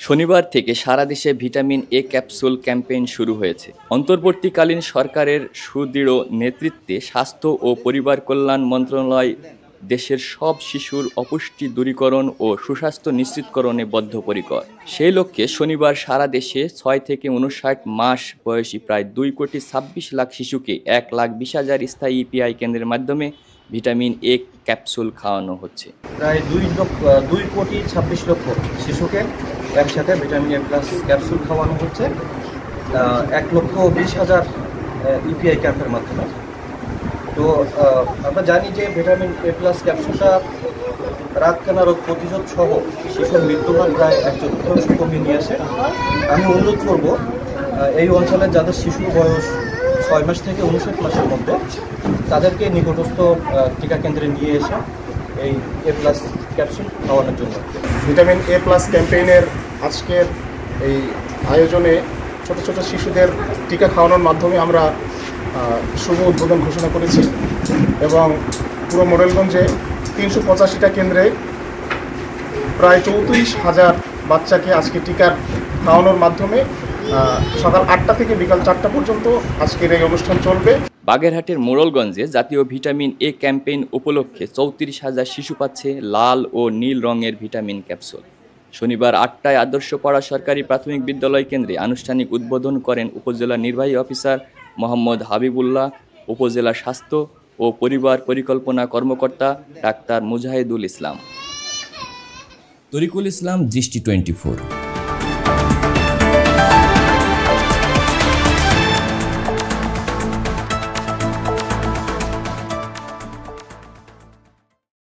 শনিবার থেকে সারা দেশে ভিটামিন এ ক্যাপসুল ক্যাম্পেইন শুরু হয়েছে। অন্তর্বর্তীকালীন সরকারের সুদৃঢ় নেতৃত্বে স্বাস্থ্য ও পরিবার কল্যাণ মন্ত্রণালয় দেশের সব শিশুর অপুষ্টি দূরীকরণ ও সুস্বাস্থ্য নিশ্চিতকরণে বদ্ধপরিকর। সেই লক্ষ্যে শনিবার সারা দেশে ৬ থেকে ৫৯ মাস বয়সী প্রায় ২,২৬,০০,০০০ শিশুকে ১,২০,০০০ স্থায়ী ইপিআই কেন্দ্রের মাধ্যমে ভিটামিন এ ক্যাপসুল খাওয়ানো হচ্ছে। প্রায় ২,২,২,২৬,০০,০০০ শিশুকে একসাথে ভিটামিন এ প্লাস ক্যাপসুল খাওয়ানো হচ্ছে ১,২০,০০০ ইপিআই ক্যাম্পের মাধ্যমে। তো আমরা জানি যে ভিটামিন এ প্লাস ক্যাপসুলটা রাতকানা রোগ প্রতিরোধ সহ শিশুর মৃত্যুহার প্রায় ১/৪ কমিয়ে নিয়ে আসে। আমি অনুরোধ করব এই অঞ্চলে যাদের শিশুর বয়স ৬ মাস থেকে ৫৯ মাসের মধ্যে তাদেরকে নিকটস্থ টিকা কেন্দ্রে নিয়ে এসে এই এ প্লাস ক্যাপসুল খাওয়ানোর জন্য। ভিটামিন এ প্লাস ক্যাম্পেইনের আজকের এই আয়োজনে ছোট ছোট শিশুদের টিকা খাওয়ানোর মাধ্যমে আমরা শুভ উদ্বোধন ঘোষণা করেছি এবং পুরো মোড়েলগঞ্জে ৩৮৫টা কেন্দ্রে প্রায় ৩৪,০০০ বাচ্চাকে আজকে টিকা খাওয়ানোর মাধ্যমে সকাল ৮টা থেকে বিকাল ৪টা পর্যন্ত আজকের এই অনুষ্ঠান চলবে। বাগেরহাটের মোড়লগঞ্জে জাতীয় ভিটামিন এ ক্যাম্পেইন উপলক্ষে ৩৪,০০০ শিশু পাচ্ছে লাল ও নীল রঙের ভিটামিন ক্যাপসুল। শনিবার ৮টায় আদর্শপাড়া সরকারি প্রাথমিক বিদ্যালয় কেন্দ্রে আনুষ্ঠানিক উদ্বোধন করেন উপজেলা নির্বাহী অফিসার মোহাম্মদ হাবিবুল্লাহ, উপজেলা স্বাস্থ্য ও পরিবার পরিকল্পনা কর্মকর্তা ডাক্তার মুজাহিদুল ইসলাম। তরিকুল ইসলাম, দৃষ্টি 24।